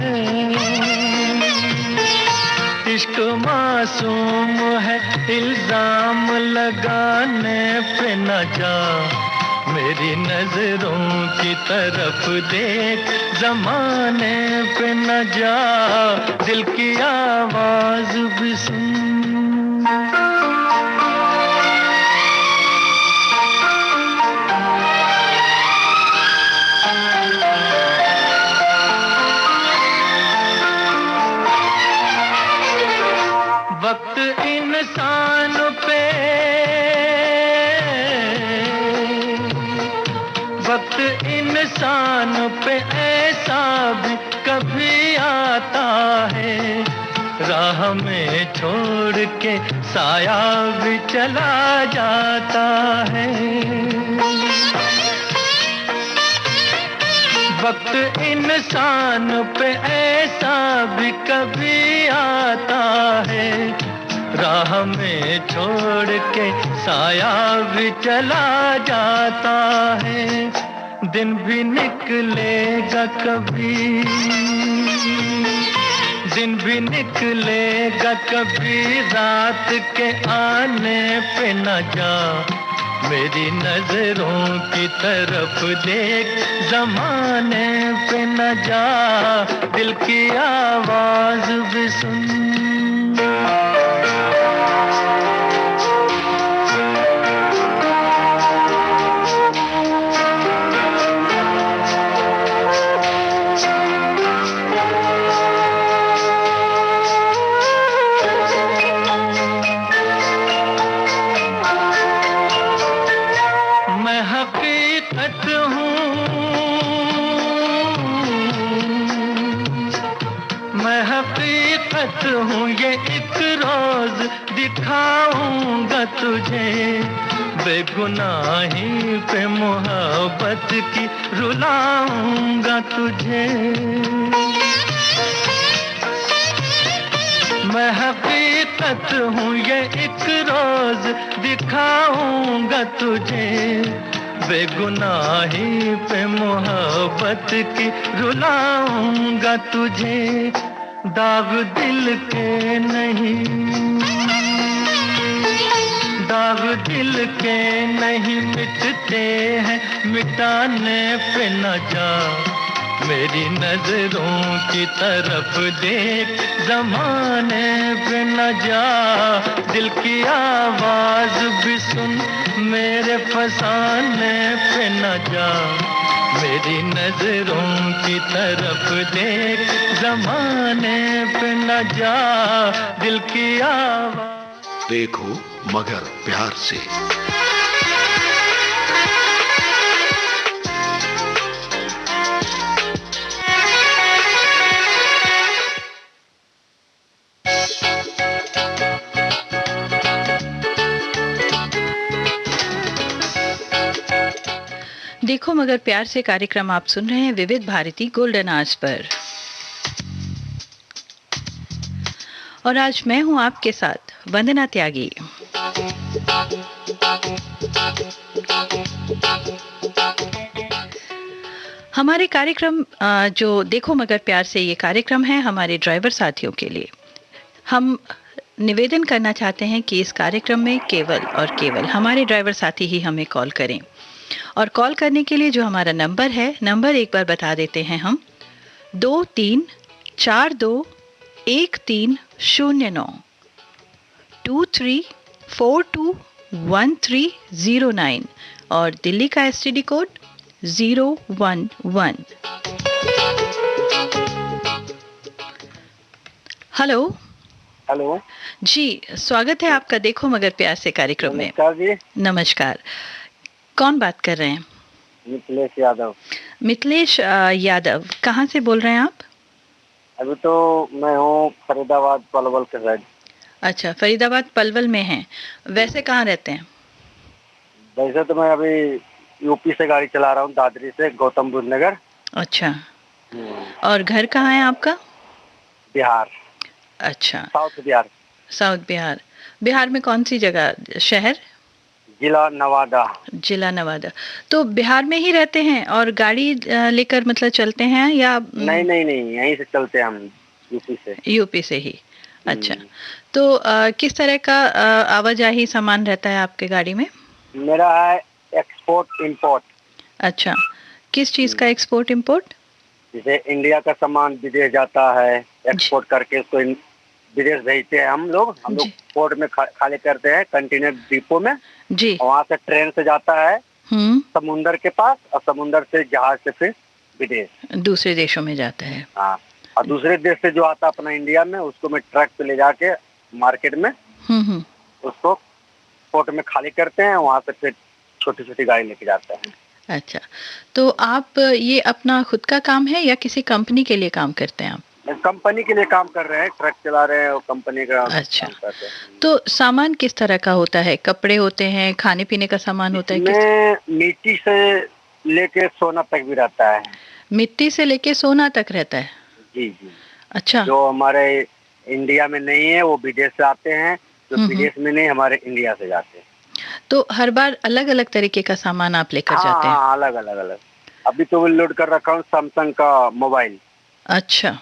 इश्क मासूम है, इल्जाम लगाने पे न जा। मेरी नजरों की तरफ देख जमाने पे न जा। दिल की आवाज भी सुन। वक्त इंसान पे, वक्त इंसान पे ऐसा भी कभी आता है, राह में छोड़ के साया भी चला जाता है। वक्त इंसान पे ऐसा भी कभी आता है, राह में छोड़ के साया भी चला जाता है। दिन भी निकलेगा कभी, दिन भी निकलेगा कभी, रात के आने पे न जा। मेरी नजरों की तरफ देख जमाने पे न जा। दिल की आवाज भी सुन। हूँ ये एक रोज दिखाऊंगा तुझे, बेगुनाही पे मोहब्बत की रुलाऊंगा तुझे। मैं हकीकत हकीकत हूँ ये एक रोज दिखाऊंगा तुझे, बेगुनाही पे मोहब्बत की रुलाऊंगा तुझे। दाग दिल के नहीं, दाग दिल के नहीं मिटते हैं, मिटाने पे न जा, मेरी नजरों की तरफ देख, जमाने पे न जा। दिल की आवाज भी सुन, मेरे फसाने पे न जा, मेरी नजरों की तरफ देख, जमाने पे न जा। दिल की आवाज देखो मगर प्यार से। देखो मगर प्यार से कार्यक्रम आप सुन रहे हैं विविध भारती गोल्डन आवर्स पर, और आज मैं हूं आपके साथ वंदना त्यागी। हमारे कार्यक्रम जो देखो मगर प्यार से ये कार्यक्रम है हमारे ड्राइवर साथियों के लिए। हम निवेदन करना चाहते हैं कि इस कार्यक्रम में केवल और केवल हमारे ड्राइवर साथी ही हमें कॉल करें, और कॉल करने के लिए जो हमारा नंबर है, नंबर एक बार बता देते हैं हम, 23421309 23421309 और दिल्ली का STD कोड 011। हेलो। हेलो जी, स्वागत है आपका देखो मगर प्यार से कार्यक्रम में। नमस्कार जी। नमस्कार, कौन बात कर रहे हैं? मिथिलेश यादव। मिथिलेश यादव, कहाँ से बोल रहे हैं आप? अभी तो मैं हूँ फरीदाबाद पलवल के साइड। अच्छा, फरीदाबाद पलवल में हैं। वैसे कहाँ रहते हैं? वैसे तो मैं अभी यूपी से गाड़ी चला रहा हूँ, दादरी से गौतम बुद्ध नगर। अच्छा, और घर कहाँ है आपका? बिहार। अच्छा, साउथ बिहार। साउथ बिहार। बिहार में कौन सी जगह, शहर? जिला नवादा। जिला नवादा। तो बिहार में ही रहते हैं और गाड़ी लेकर मतलब चलते हैं या? नहीं नहीं नहीं, यहीं से चलते हैं हम, यूपी से। यूपी से ही। अच्छा, तो किस तरह का आवाजाही सामान रहता है आपके गाड़ी में? मेरा है एक्सपोर्ट इंपोर्ट। अच्छा, किस चीज़ का एक्सपोर्ट इंपोर्ट? जैसे इंडिया का सामान विदेश जाता है, एक्सपोर्ट करके उसको विदेश भेजते हैं हम लोग पोर्ट में खाली करते हैं, कंटेनर डिपो में जी। वहाँ से ट्रेन से जाता है समुंदर के पास, और समुंदर से जहाज से फिर विदेश, दूसरे देशों में जाता है। हाँ, और दूसरे देश से जो आता है अपना इंडिया में, उसको मैं ट्रक पे ले जाके मार्केट में उसको पोर्ट में खाली करते हैं, वहाँ से फिर छोटी छोटी गाड़ी लेके जाते हैं। अच्छा, तो आप ये अपना खुद का काम है या किसी कंपनी के लिए काम करते हैं आप? कंपनी के लिए काम कर रहे हैं, ट्रक चला रहे हैं और कंपनी का। अच्छा, काम कर रहे हैं। तो सामान किस तरह का होता है? कपड़े होते हैं, खाने पीने का सामान होता है? मिट्टी से लेके सोना तक भी रहता है। मिट्टी से लेके सोना तक रहता है? जी जी। अच्छा, जो हमारे इंडिया में नहीं है वो विदेश से आते हैं, जो विदेश में नहीं हमारे इंडिया से जाते हैं। तो हर बार अलग अलग तरीके का सामान आप लेकर जाते हैं? हाँ, अलग अलग अलग। अभी तो मैं लोड कर रखा हूँ सैमसंग का मोबाइल। अच्छा,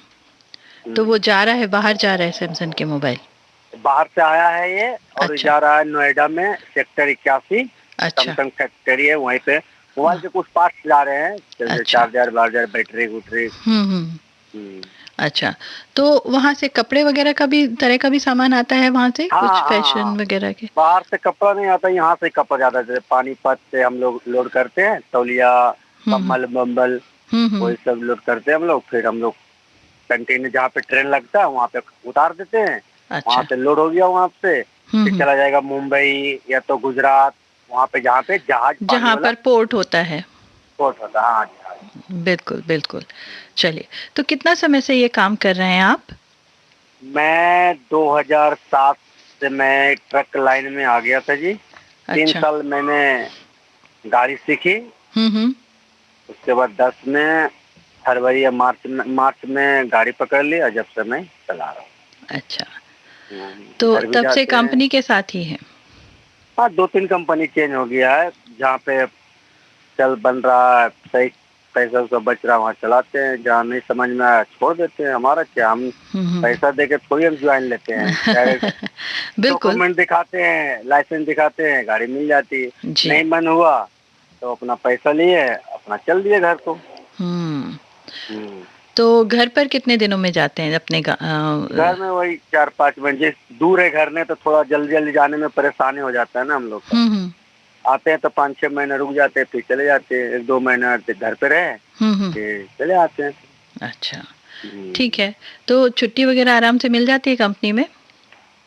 तो वो जा रहा है, बाहर जा रहा है सैमसंग के मोबाइल? बाहर से आया है ये, और अच्छा। जा रहा है नोएडा में सेक्टर 81। अच्छा। सैमसंग फैक्ट्री है, वहीं पे मोबाइल के कुछ पार्ट्स जा रहे हैं, जैसे चार्जर वार्जर, बैटरी वुटरी। अच्छा, तो वहाँ से कपड़े वगैरह का भी तरह का भी सामान आता है वहाँ से? कुछ फैशन वगैरह के? बाहर से कपड़ा नहीं आता, यहाँ से कपड़ा ज्यादा, जैसे पानीपत से हम लोग लोड करते हैं, तौलिया, कम्बल बम्बल, वही सब लोड करते हैं हम लोग। फिर हम लोग कंटेनर जहाँ पे ट्रेन लगता है वहाँ पे उतार देते हैं। अच्छा। वहाँ से लोड हो गया, वहाँ से फिर चला जाएगा मुंबई या तो गुजरात, वहाँ पे जहाँ पे जहाज, जहाँ पर पोर्ट होता है। पोर्ट होता है, हाँ। बिल्कुल बिल्कुल। चलिए, तो कितना समय से ये काम कर रहे हैं आप? मैं 2007 से मैं ट्रक लाइन में आ गया था जी। अच्छा। 3 साल मैंने गाड़ी सीखी। उसके बाद 10 में फरवरी या मार्च में गाड़ी पकड़ ली, और जब से मैं चला रहा हूँ। अच्छा, तो तब से कंपनी के साथ ही है? हाँ, 2-3 कंपनी चेंज हो गया है। जहाँ पे चल बन रहा है, सही पैसा उसका बच रहा, वहाँ चलाते हैं। जहाँ नहीं समझ में आया छोड़ देते हैं। हमारा क्या, हम पैसा देके थोड़ी हम ज्वाइन लेते हैं। डॉक्यूमेंट दिखाते हैं, लाइसेंस दिखाते हैं, गाड़ी मिल जाती है। नहीं मन हुआ तो अपना पैसा लिए, अपना चल दिए घर को। तो घर पर कितने दिनों में जाते हैं अपने घर में? वही 4-5 महीने। दूर है घर में तो थोड़ा जल्दी जल्दी जाने में परेशानी हो जाता है ना हम लोग। आते हैं तो 5-6 महीने रुक जाते हैं, फिर चले जाते हैं। 1-2 महीने घर पे रहे, फिर चले आते हैं। अच्छा, ठीक है। तो छुट्टी वगैरह आराम से मिल जाती है कंपनी में?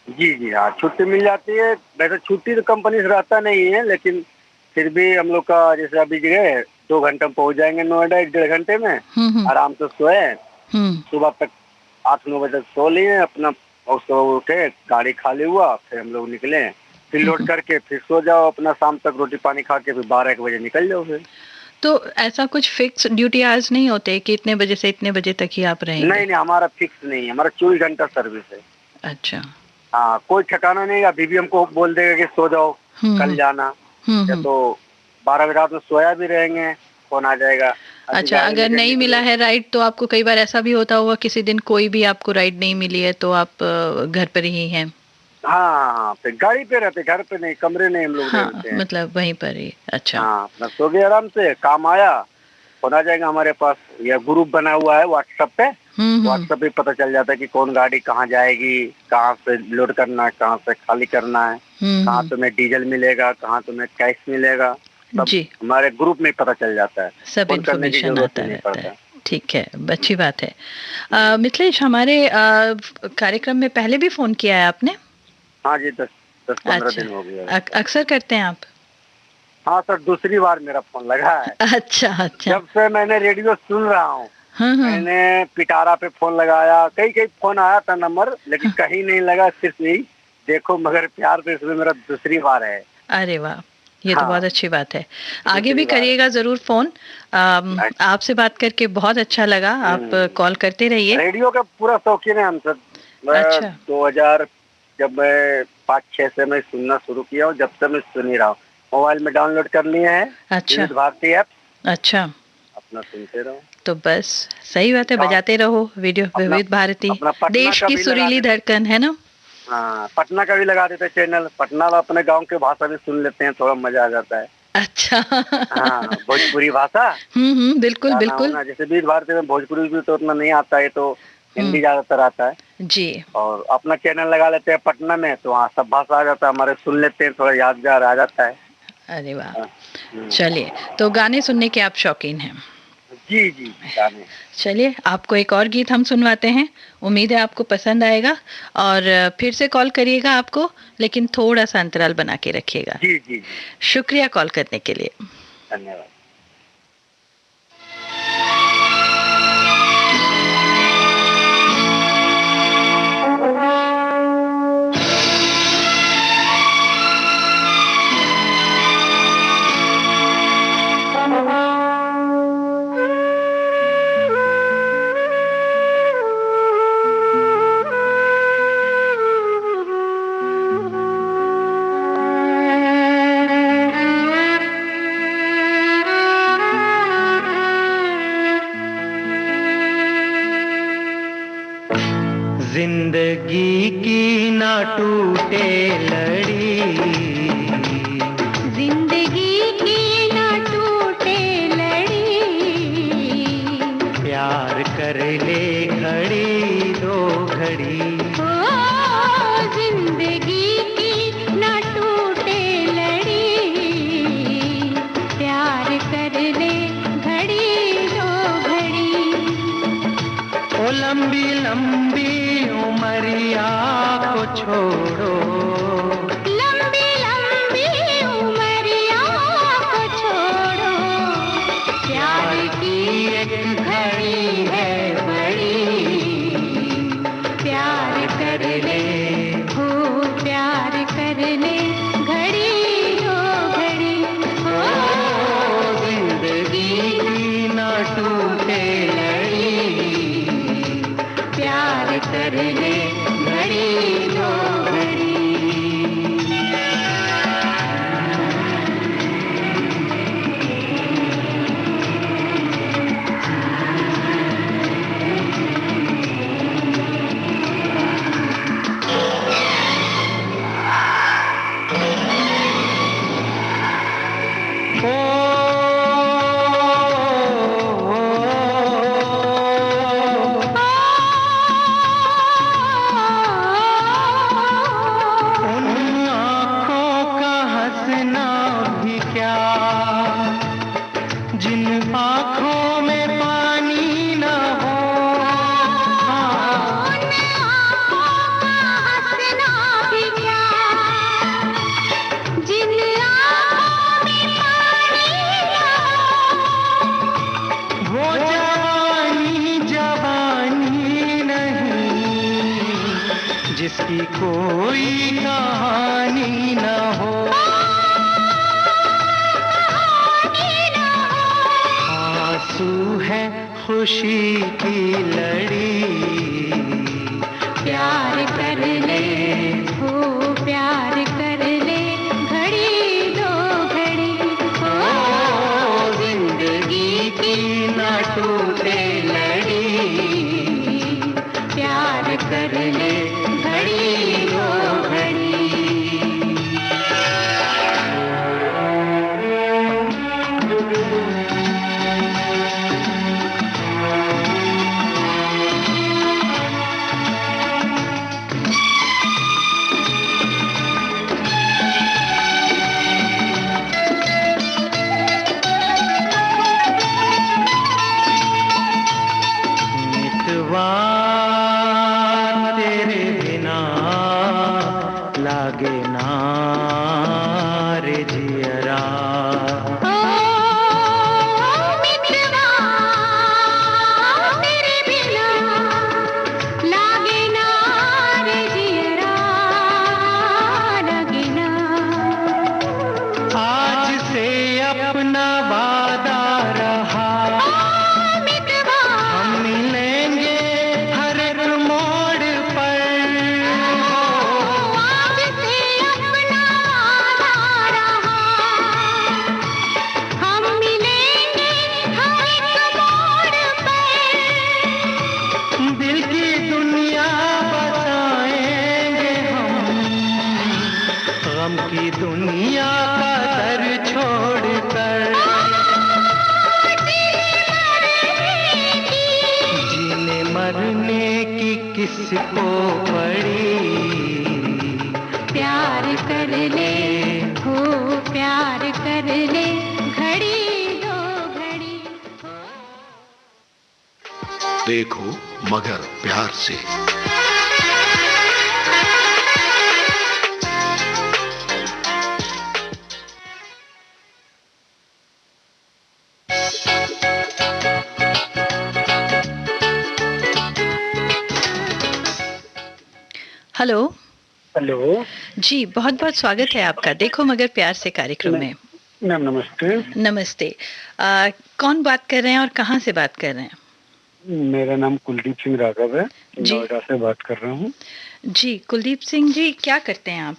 जी जी हाँ, छुट्टी मिल जाती है। वैसे छुट्टी तो कंपनी से रहता नहीं है, लेकिन फिर भी हम लोग का जैसे अभी गए 2 घंटे में पहुंच जाएंगे नोएडा, 1-1.5 घंटे में। आराम से सोए, सुबह तक 8-9 बजे तक सो लिए अपना। और सुबह उठे, गाड़ी खाली हुआ, फिर हम लोग निकले, फिर लोड करके फिर सो जाओ अपना। शाम तक रोटी पानी खा के फिर 12-1 बजे निकल जाओ फिर। तो ऐसा कुछ फिक्स ड्यूटी आवर्स नहीं होते कि इतने बजे से इतने बजे तक ही आप रहेंगे? नहीं, हमारा फिक्स नहीं है। हमारा 24 घंटा सर्विस है। अच्छा। हाँ, कोई ठिकाना नहीं। अभी भी हमको बोल देगा कि सो जाओ, कल जाना। या तो 12 बजे रात में सोया भी रहेंगे, फोन आ जाएगा। अच्छा, अगर नहीं मिला है राइड तो आपको कई बार ऐसा भी होता होगा, किसी दिन कोई भी आपको राइड नहीं मिली है तो आप घर पर ही हैं? हाँ, फिर गाड़ी पे रहते, घर पे नहीं, कमरे नहीं हम लोग रहते हैं। मतलब वहीं पर ही। अच्छा। हाँ, अपना सो गए आराम से। काम आया फोन आ जाएगा हमारे पास। या ग्रुप बना हुआ है व्हाट्सएप पे, व्हाट्सएप पे पता चल जाता है कि कौन गाड़ी कहाँ जाएगी, कहाँ से लोड करना है, कहाँ से खाली करना है, कहाँ तुम्हें डीजल मिलेगा, कहाँ तुम्हें कैश मिलेगा। जी, हमारे ग्रुप में पता चल जाता है, सब इन्फॉर्मेशन आता रहता है। ठीक है, अच्छी बात है। मिथिलेश, हमारे कार्यक्रम में पहले भी फोन किया है आपने? हाँ जी, 10-15 दिन हो गया। अक्सर करते हैं आप? हाँ सर, दूसरी बार मेरा फोन लगा है। अच्छा। जब से मैंने रेडियो सुन रहा हूँ, मैंने पिटारा पे फोन लगाया, कई फोन आया था नंबर, लेकिन कहीं नहीं लगा। सिर्फ यही देखो मगर प्यार, तो इसमें मेरा दूसरी बार है। अरे वाह, ये तो बहुत अच्छी बात है। आगे भी करिएगा जरूर फोन। आपसे बात करके बहुत अच्छा लगा। आप कॉल करते रहिए। रेडियो का पूरा शौकीन है हम सब। अच्छा। 2000 जब मैं 5-6 से मैं सुनना शुरू किया हूँ, जब से मैं सुन ही रहा हूँ। मोबाइल में डाउनलोड कर लिए हैं। अच्छा। विविध भारती ऐप। अच्छा, अपना सुनते रहो। तो बस सही बात है, बजाते रहो रेडियो विविध भारती, देश की सुरीली धड़कन, है ना? हाँ, पटना का भी लगा देते चैनल। पटना अपने गांव के भाषा भी सुन लेते हैं, थोड़ा मजा आ जाता है। अच्छा। हाँ, भोजपुरी भाषा। बिल्कुल बिल्कुल। जैसे विविध भारती में भोजपुरी भी तो उतना नहीं आता है, तो हिंदी ज्यादातर आता है जी। और अपना चैनल लगा लेते हैं पटना में, तो वहाँ सब भाषा आ जाता है हमारे, सुन लेते हैं, थोड़ा यादगार आ जाता है। अरे वाह, चलिए, तो गाने सुनने के आप शौकीन हैं? जी जी, गाने। चलिए, आपको एक और गीत हम सुनवाते हैं। उम्मीद है आपको पसंद आएगा, और फिर से कॉल करिएगा आपको, लेकिन थोड़ा सा अंतराल बना के रखिएगा। जी जी। शुक्रिया कॉल करने के लिए। धन्यवाद। जिंदगी की ना टूटे लड़ी, जिंदगी की ना टूटे लड़ी, प्यार कर ले घड़ी दो घड़ी। ओ जिंदगी की ना टूटे लड़ी, प्यार कर ले घड़ी दो घड़ी। ओ लंबी लंबी उमरिया को छोड़ो, लंबी लंबी उमरिया को छोड़ो, प्यार की एक घड़ी है बड़ी, प्यार कर ले, हो प्यार कर ले घड़ी दो घड़ी। ओ जिंदगी की ना टूटे लड़ी, प्यार कर ले घड़ी दो की कोई कहानी न हो, आंसू है खुशी की लड़ी, प्यार कर ले हो प्यार कर ले, घड़ी दो घड़ी हो, जिंदगी की ना टूटे लड़ी, प्यार कर ले घड़ी दो घड़ी। मितवा तेरे बिना लागे ना रे जियरा, ओ मितवा तेरे बिना लागे ना रे जियरा, लागे ना। आज से अपना वादा रहा, मितवा हम मिलेंगे हर एक मोड़ पर, आज से अपना वादा रहा, हम मिलेंगे हर एक मोड़ पर, दिल की दुनिया बसाएंगे हम, गम की दुनिया का दर छोड़कर, जीने मरने की किसको पड़ी, प्यार कर ले हो प्यार कर ले, घड़ी दो घड़ी हो। देखो मगर प्यार से। हेलो हेलो जी, बहुत बहुत स्वागत है आपका देखो मगर प्यार से कार्यक्रम में। मैम नमस्ते। नमस्ते। कौन बात कर रहे हैं और कहाँ से बात कर रहे हैं? मेरा नाम कुलदीप सिंह राघव है, जी। नोएडा से बात कर रहा हूँ। जी कुलदीप सिंह जी, क्या करते हैं आप?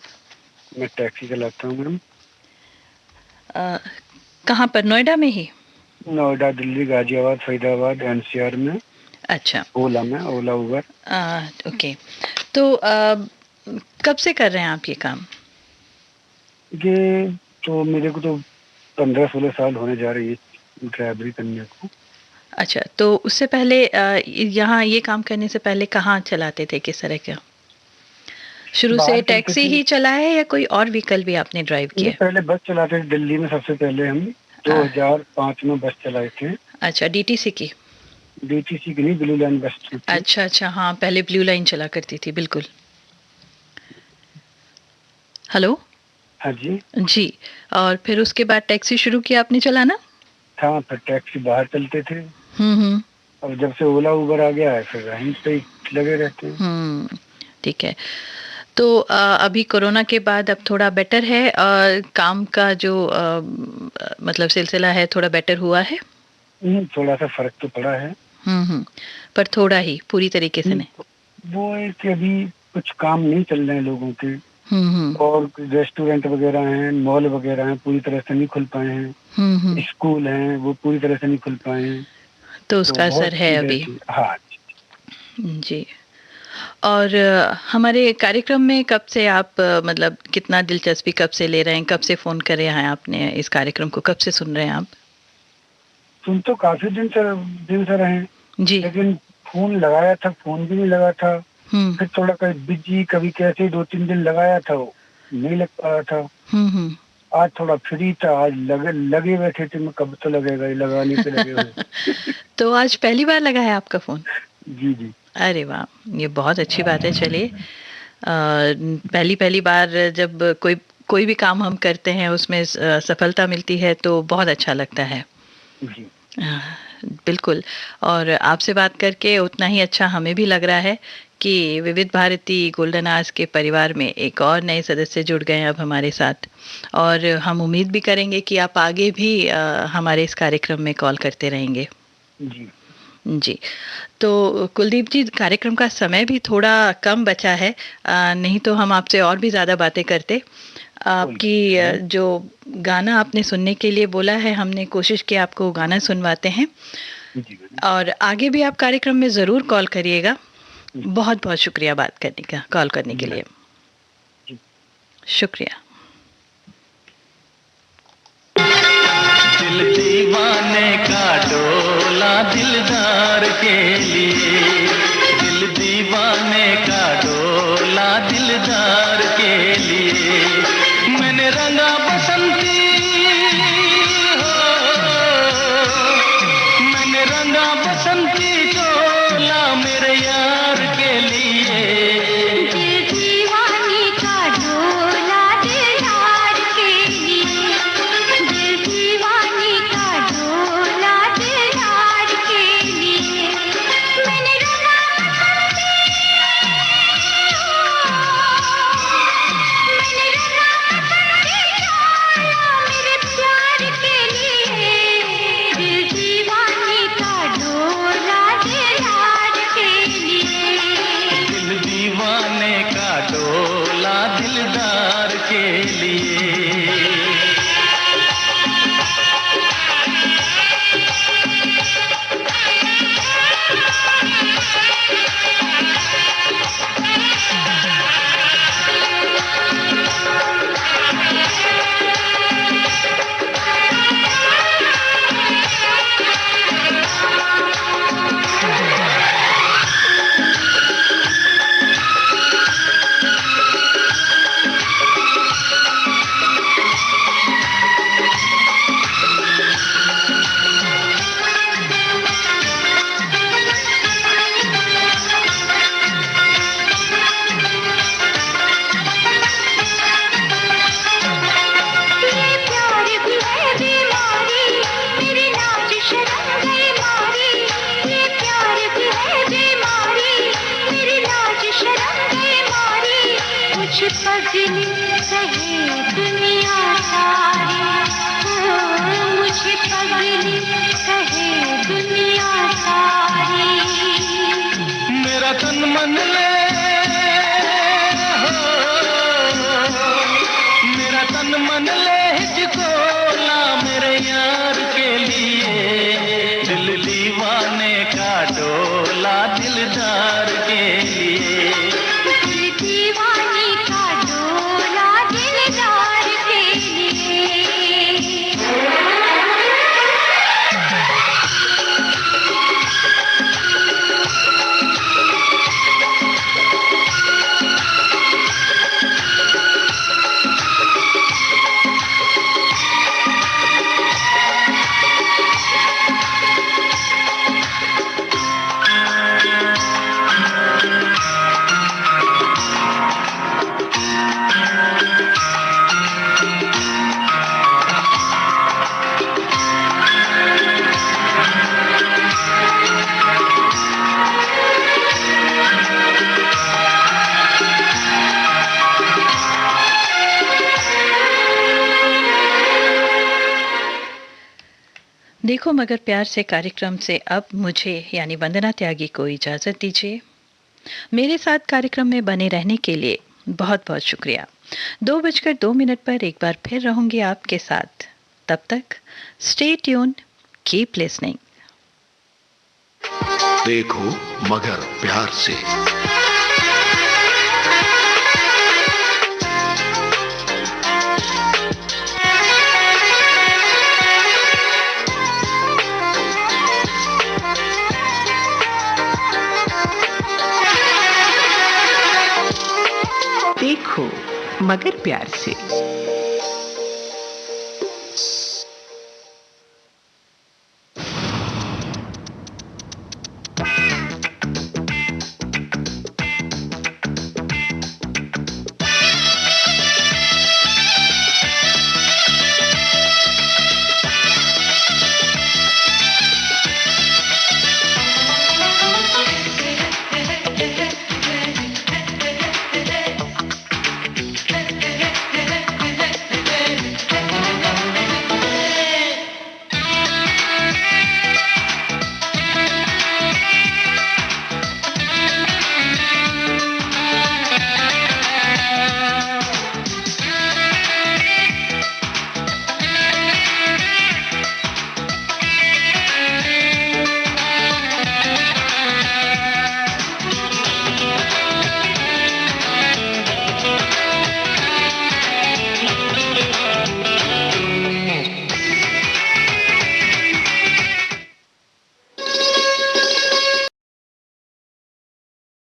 मैं टैक्सी चलाता हूँ मैम। कहाँ पर? नोएडा में ही? नोएडा, दिल्ली, गाजियाबाद, फरीदाबाद, एनसीआर में। अच्छा। ओला में, ओला उबर। ओके। तो कब से कर रहे हैं आप ये काम? ये तो मेरे को तो 15-16 साल होने जा रही है ड्राइवरी करने को। अच्छा, तो उससे पहले यहाँ ये काम करने से पहले कहाँ चलाते थे, किस तरह का? शुरू से बाहर टैक्सी ही चला है या कोई और व्हीकल भी आपने ड्राइव किया? पहले बस चलाते थे दिल्ली में। सबसे पहले हम 2005 में बस चलाए थे। अच्छा, डीटीसी की? डीटीसी की नहीं, ब्लू लाइन बस थी। अच्छा अच्छा, हाँ पहले ब्लू लाइन चला करती थी, बिल्कुल। हेलो। हाँ जी। जी, और फिर उसके बाद टैक्सी शुरू किया आपने चलाना? हाँ, फिर टैक्सी बाहर चलते थे। हम्म। और जब से ओला उबर आ गया है फिर हम पे ही लगे रहते हैं। ठीक है। तो अभी कोरोना के बाद अब थोड़ा बेटर है, काम का जो मतलब सिलसिला है थोड़ा बेटर हुआ है? थोड़ा सा फर्क तो पड़ा है। पर थोड़ा ही, पूरी तरीके से नहीं। वो है कि अभी कुछ काम नहीं चल रहे हैं लोगों के। और रेस्टोरेंट वगैरह हैं, मॉल वगैरह हैं, पूरी तरह से नहीं खुल पाए हैं। स्कूल हैं, वो पूरी तरह से नहीं खुल पाए हैं। तो उसका असर है अभी। हाँ जी। और हमारे कार्यक्रम में कब से आप मतलब कितना दिलचस्पी कब से ले रहे हैं, कब से फोन कर रहे हैं आपने, इस कार्यक्रम को कब से सुन रहे हैं आप? सुन तो काफी दिन से रहे हैं जी, लेकिन फोन लगाया था, फोन भी नहीं लगा था। फिर थोड़ा कभी बिजी, कभी कैसे 2-3 दिन लगाया था, वो नहीं लग पा रहा था। आज थोड़ा फ्री था, आज लगे बैठे थे। मैं कब तो लगेगा, ये लगाने पे लगे हुए। तो आज पहली बार लगा है आपका फोन? जी जी। अरे वाह, ये बहुत अच्छी बात है। चलिए, पहली बार जब कोई भी काम हम करते हैं उसमें सफलता मिलती है तो बहुत अच्छा लगता है। जी। बिल्कुल। और आपसे बात करके उतना ही अच्छा हमें भी लग रहा है कि विविध भारती गोल्डन आवर्स के परिवार में एक और नए सदस्य जुड़ गए हैं अब हमारे साथ, और हम उम्मीद भी करेंगे कि आप आगे भी हमारे इस कार्यक्रम में कॉल करते रहेंगे। जी जी। तो कुलदीप जी, कार्यक्रम का समय भी थोड़ा कम बचा है, नहीं तो हम आपसे और भी ज़्यादा बातें करते। आपकी जो गाना आपने सुनने के लिए बोला है, हमने कोशिश की आपको गाना सुनवाते हैं, और आगे भी आप कार्यक्रम में ज़रूर कॉल करिएगा। बहुत बहुत शुक्रिया बात करने का, कॉल करने के लिए शुक्रिया। दिल दीवाने का डोला दिलदार के लिए, दिल दीवाने का डोला दिलदार के लिए, मैंने रंगा बसंती हो, मैंने रंगा बसंती डोला मेरे यार के लिए। दिल दीवाने का डोला दिलदार के लिए, दिल दीवाने का डोला दिलदार के लिए, मैंने रंगा मेरे प्यार के लिए, दिल दीवाने का डोला दिलदार के लिए, दिल दीवाने का डोला दिलदार के लिए। ये प्यार भी है बीमारी, मेरी लाज शर्म गई मारी, ये प्यार भी है बीमारी, मेरी लाज शर्म गई मारी, कुछ पगली कहे दुनिया सारी, मुझे पगली कहे दुनिया सारी। मेरा तन मन ले हो, मेरा तन मन ले हिचकोला मेरे यार के लिए, दिल दीवाने का डोला दिलदार के लिए। दिल दीवाने का डोला दिलदार के लिए। देखो मगर प्यार से कार्यक्रम से अब मुझे यानी वंदना त्यागी को इजाज़त दीजिए। मेरे साथ कार्यक्रम में बने रहने के लिए बहुत बहुत शुक्रिया। 2:02 पर एक बार फिर रहूंगी आपके साथ। तब तक स्टे ट्यून, कीप लिसनिंग। देखो मगर प्यार से। देखो मगर प्यार से।